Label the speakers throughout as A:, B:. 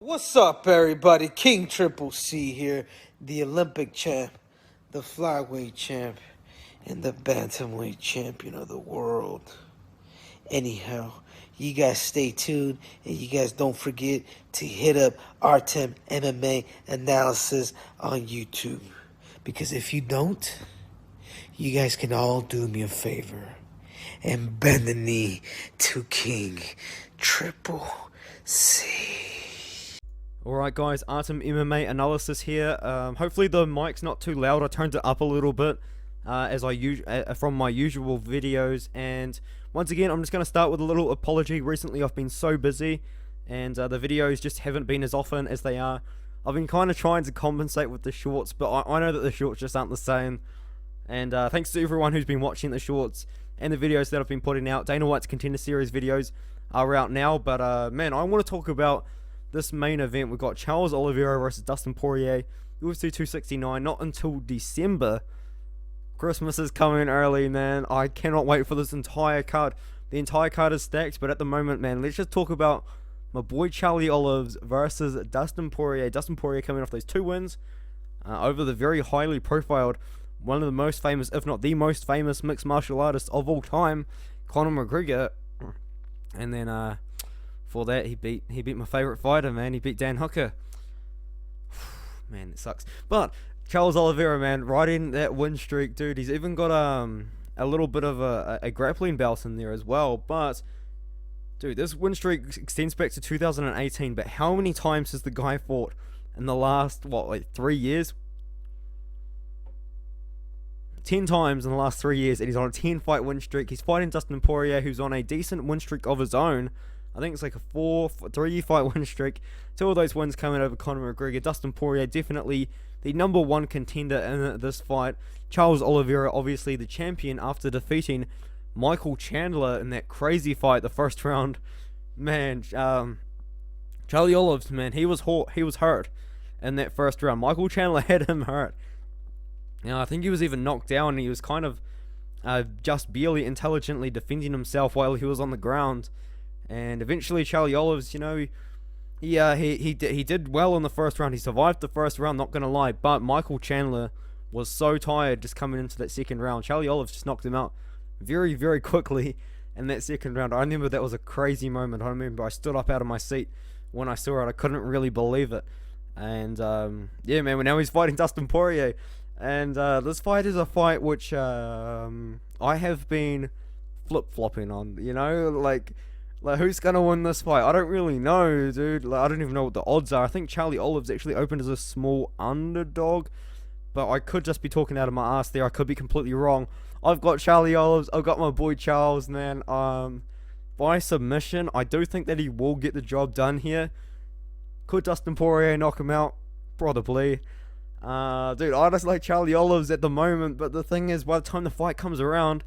A: What's up, everybody? King Triple C here, the Olympic champ, the flyweight champ, and the bantamweight champion of the world. Anyhow, you guys stay tuned, and you guys don't forget to hit up Artem MMA Analysis on YouTube. Because if you don't, you guys can all do me a favor and bend the knee to King Triple C.
B: Alright guys, Artem MMA Analysis here. Hopefully the mic's not too loud. I turned it up a little bit from my usual videos. And once again, I'm just going to start with a little apology. Recently I've been so busy and the videos just haven't been as often as they are. I've been kind of trying to compensate with the shorts, but I know that the shorts just aren't the same. And thanks to everyone who's been watching the shorts and the videos that I've been putting out. Dana White's Contender Series videos are out now, but man, I want to talk about this main event. We've got Charles Oliveira versus Dustin Poirier, UFC 269, not until December. Christmas is coming early, man. I cannot wait for this entire card. The entire card is stacked, but at the moment, man, let's just talk about my boy Charlie Olives versus Dustin Poirier. Dustin Poirier coming off those 2 wins over the very highly profiled, one of the most famous, if not the most famous, mixed martial artists of all time, Conor McGregor. And then for that, he beat my favorite fighter, man. He beat Dan Hooker. Man, it sucks. But Charles Oliveira, man, riding that win streak, dude. He's even got a little bit of a grappling belt in there as well. But dude, this win streak extends back to 2018. But how many times has the guy fought in the last 3 years? 10 times in the last 3 years, and he's on a 10-fight win streak. He's fighting Dustin Poirier, who's on a decent win streak of his own. I think it's like a 3-fight win streak. 2 of those wins coming over Conor McGregor. Dustin Poirier definitely the number 1 contender in this fight. Charles Oliveira obviously the champion after defeating Michael Chandler in that crazy fight, the first round. Man, Charlie Olives, man, he was hurt in that first round. Michael Chandler had him hurt. I think he was even knocked down, and he was kind of just barely intelligently defending himself while he was on the ground. And eventually Charlie Olives, he did well in the first round. He survived the first round, not gonna lie. But Michael Chandler was so tired just coming into that second round. Charlie Olives just knocked him out very, very quickly in that second round. I remember that was a crazy moment. I remember I stood up out of my seat when I saw it. I couldn't really believe it. And yeah, man, now he's fighting Dustin Poirier. And this fight is a fight which I have been flip-flopping on, like who's gonna win this fight? I don't really know, dude. I don't even know what the odds are. I think Charlie Olives actually opened as a small underdog, but I could just be talking out of my ass there. I could be completely wrong. I've got Charlie Olives. I've got my boy Charles, man. By submission, I do think that he will get the job done here. Could Dustin Poirier knock him out? Probably. Dude, I just like Charlie Olives at the moment, but the thing is, by the time the fight comes around,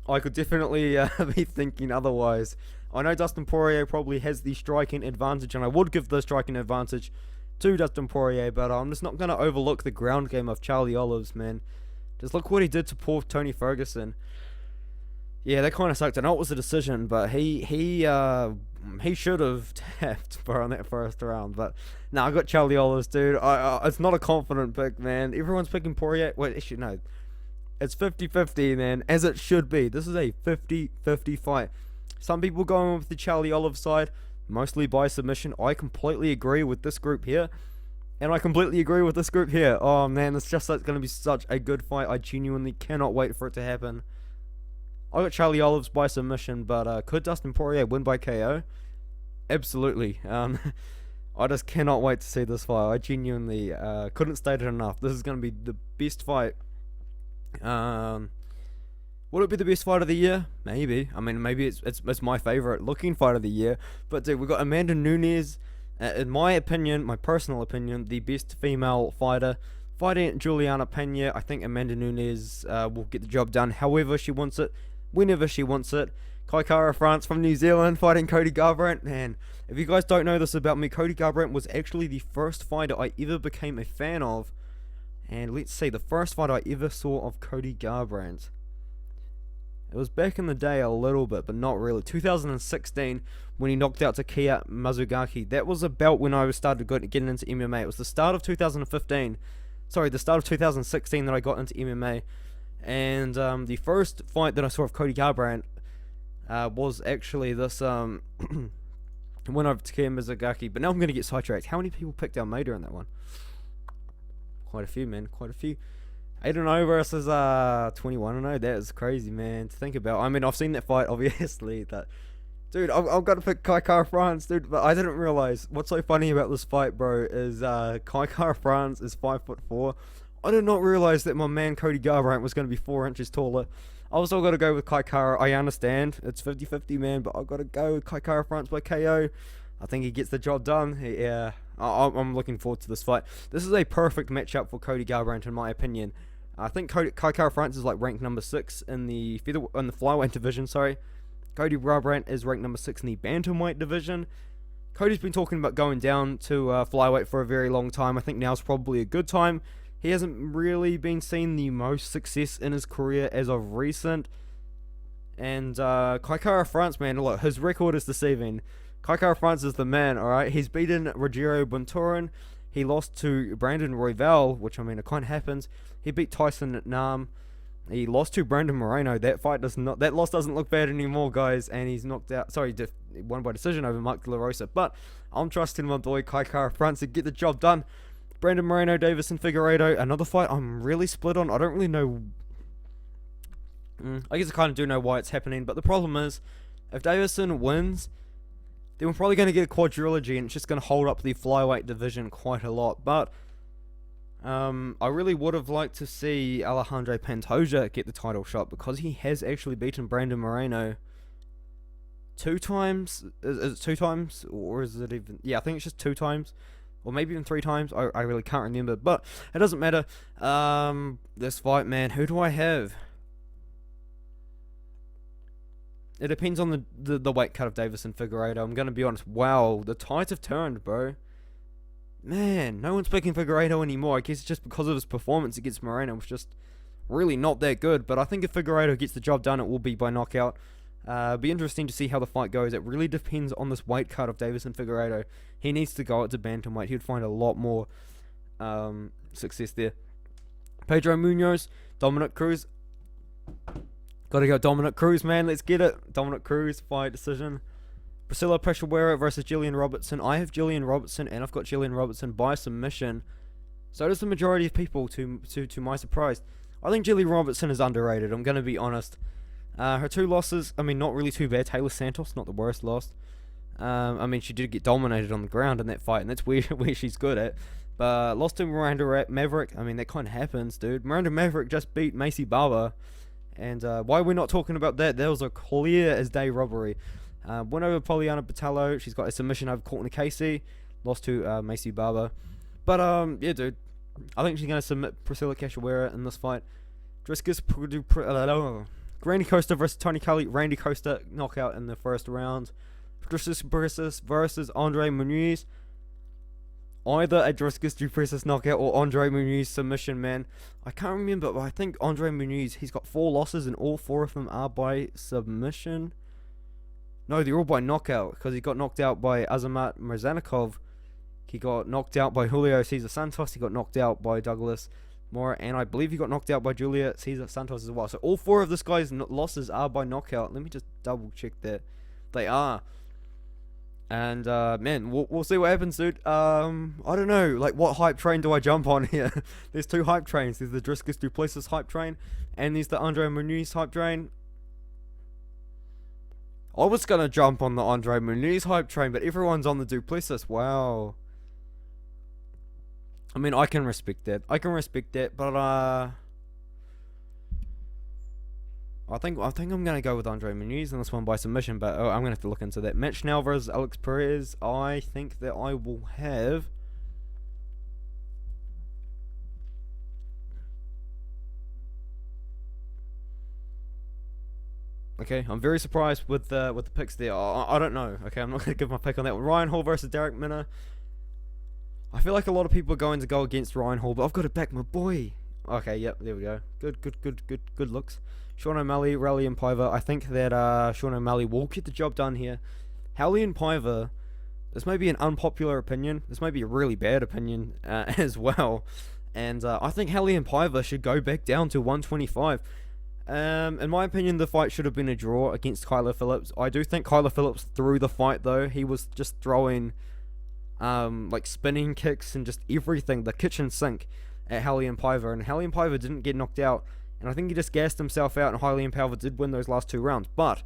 B: I could definitely be thinking otherwise. I know Dustin Poirier probably has the striking advantage, and I would give the striking advantage to Dustin Poirier, but I'm just not going to overlook the ground game of Charlie Olives, man. Just look what he did to poor Tony Ferguson. Yeah, that kind of sucked. I know it was a decision, but he should have tapped on that first round. But no, I got Charlie Olives, dude. It's not a confident pick, man. Everyone's picking Poirier. Wait, actually, no. It's 50-50, man, as it should be. This is a 50-50 fight. Some people going with the Charlie Olives side, mostly by submission. I completely agree with this group here. And I completely agree with this group here. Oh, man, it's just going to be such a good fight. I genuinely cannot wait for it to happen. I got Charlie Olives by submission, but could Dustin Poirier win by KO? Absolutely. I just cannot wait to see this fight. I genuinely couldn't state it enough. This is going to be the best fight. Would it be the best fight of the year? Maybe. I mean, maybe it's my favorite looking fight of the year. But dude, we've got Amanda Nunez, in my opinion, my personal opinion, the best female fighter, fighting Juliana Pena. I think Amanda Nunez will get the job done however she wants it, whenever she wants it. Kai Kara France from New Zealand fighting Cody Garbrandt. Man, if you guys don't know this about me, Cody Garbrandt was actually the first fighter I ever became a fan of. And let's see, the first fight I ever saw of Cody Garbrandt It was back in the day a little bit, but not really. 2016, when he knocked out Takeya Mizugaki. That was about when I started getting into MMA. It was the start of 2015. Sorry, the start of 2016 that I got into MMA. And the first fight that I saw of Cody Garbrandt was actually this win over Takeya Mizugaki. But now I'm going to get sidetracked. How many people picked Almeida in that one? Quite a few, man. Quite a few. 8-0 versus 21-0. That is crazy, man, to think about. I mean, I've seen that fight, obviously. Dude, I've got to pick Kai Kara-France, dude. But I didn't realize what's so funny about this fight, bro, is Kai Kara-France is 5'4". I did not realize that my man Cody Garbrandt was going to be 4 inches taller. I also got to go with Kai Kara. I understand it's 50-50, man, but I've got to go with Kai Kara-France by KO. I think he gets the job done. Yeah, I'm looking forward to this fight. This is a perfect matchup for Cody Garbrandt, in my opinion. I think Kai Kara-France is like ranked number 6 in the flyweight division. Sorry, Cody Garbrandt is ranked number 6 in the bantamweight division. Cody's been talking about going down to flyweight for a very long time. I think now's probably a good time. He hasn't really been seeing the most success in his career as of recent. And Kai Kara-France, man, look, his record is deceiving. Kai Kara-France is the man, alright? He's beaten Rogério Bontorin. He lost to Brandon Royval, which, I mean, it kind of happens. He beat Tyson Nam. He lost to Brandon Moreno. That loss doesn't look bad anymore, guys. And he's knocked out. Sorry, won by decision over Mark De La Rosa. But I'm trusting my boy Kai Kara-France to get the job done. Brandon Moreno, Davison Figueiredo. Another fight I'm really split on. I don't really know. I guess I kind of do know why it's happening. But the problem is, if Davison wins, then we're probably going to get a quadrilogy, and it's just going to hold up the flyweight division quite a lot. But I really would have liked to see Alejandro Pantoja get the title shot, because he has actually beaten Brandon Moreno 2 times. Is it 2 times? Or is it even... Yeah, I think it's just 2 times. Or maybe even 3 times. I really can't remember. But it doesn't matter. This fight, man. Who do I have? It depends on the weight cut of Davison Figueiredo. I'm going to be honest. Wow, the tides have turned, bro. Man, no one's picking Figueiredo anymore. I guess it's just because of his performance against Moreno was just really not that good. But I think if Figueiredo gets the job done, it will be by knockout. It'll be interesting to see how the fight goes. It really depends on this weight cut of Davison Figueiredo. He needs to go up to bantamweight. He'd find a lot more success there. Pedro Munoz, Dominic Cruz. Gotta go Dominic Cruz, man. Let's get it. Dominic Cruz, fight decision. Priscilla Pechuera versus Gillian Robertson. I have Gillian Robertson, and I've got Gillian Robertson by submission. So does the majority of people, to my surprise. I think Gillian Robertson is underrated. I'm going to be honest. Her 2 losses, I mean, not really too bad. Taylor Santos, not the worst loss. I mean, she did get dominated on the ground in that fight, and that's where she's good at. But lost to Miranda Maverick. I mean, that kind of happens, dude. Miranda Maverick just beat Macy Barber. And why we're not talking about that? That was a clear as day robbery. Went over Poliana Batalo. She's got a submission over Courtney Casey. Lost to Macy Barber. But yeah, dude. I think she's going to submit Priscilla Cachoeira in this fight. Driscus Randy Costa versus Tony Kelly. Randy Costa knockout in the first round. Driscus versus Andre Muniz. Either a Driscus Duplessis knockout or Andre Muniz submission, man. I can't remember, but I think Andre Muniz, he's got 4 losses and all 4 of them are by submission. No, they're all by knockout, because he got knocked out by Azamat Mirzanikov. He got knocked out by Julio Cesar Santos. He got knocked out by Douglas Mora, and I believe he got knocked out by Julia Cesar Santos as well. So all 4 of this guy's losses are by knockout. Let me just double check that. They are. And man, we'll see what happens, dude. I don't know, like, what hype train do I jump on here? There's 2 hype trains. There's the Driscus Duplessis hype train, and there's the Andre Muniz hype train. I was gonna jump on the Andre Muniz hype train, but everyone's on the Duplessis. Wow. I mean, I can respect that. But I think I'm gonna go with Andre Muniz in this one by submission, but I'm gonna have to look into that. Mitch Snell versus Alex Perez. I think that I will have. Okay, I'm very surprised with the picks there. I don't know. Okay, I'm not gonna give my pick on that one. Ryan Hall versus Derrick Minner. I feel like a lot of people are going to go against Ryan Hall, but I've got to back my boy. Okay, yep, there we go. Good looks. Sean O'Malley, Raleigh and Piver. I think that Sean O'Malley will get the job done here. Raleigh and Piver, this may be an unpopular opinion. This may be a really bad opinion as well. And I think Raleigh and Piver should go back down to 125. In my opinion, the fight should have been a draw against Kyler Phillips. I do think Kyler Phillips threw the fight, though. He was just throwing like spinning kicks and just everything, the kitchen sink, at Raleigh and Piver. And Raleigh and Piver didn't get knocked out. And I think he just gassed himself out, and Raleigh and Piver did win those last 2 rounds. But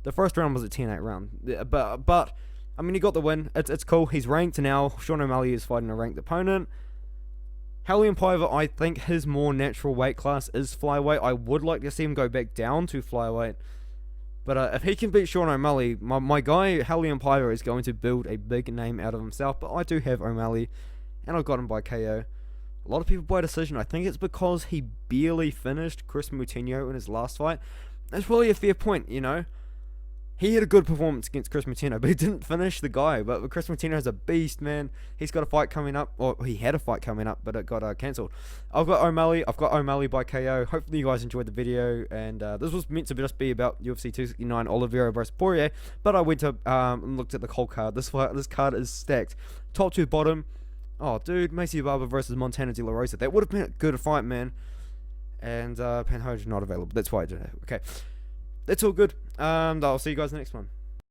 B: the first round was a 10-8 round. But I mean, he got the win. It's cool. He's ranked now. Sean O'Malley is fighting a ranked opponent. Raleigh and Piver, I think his more natural weight class is flyweight. I would like to see him go back down to flyweight. But if he can beat Sean O'Malley, my guy, Raleigh and Piver, is going to build a big name out of himself. But I do have O'Malley, and I got him by KO. A lot of people by decision. I think it's because he barely finished Chris Moutinho in his last fight. That's really a fair point, you know. He had a good performance against Chris Moutinho, but he didn't finish the guy. But Chris Moutinho is a beast, man. He's got a fight coming up, or he had a fight coming up, but it got cancelled. I've got O'Malley by KO. Hopefully you guys enjoyed the video, and this was meant to just be about UFC 269 Oliveira versus Poirier, but I went to and looked at the whole card. This card is stacked, top to bottom. Oh, dude, Macy Barber versus Montana De La Rosa. That would have been a good fight, man. And Pantoja not available. That's why I did it. Okay. That's all good. I'll see you guys next one.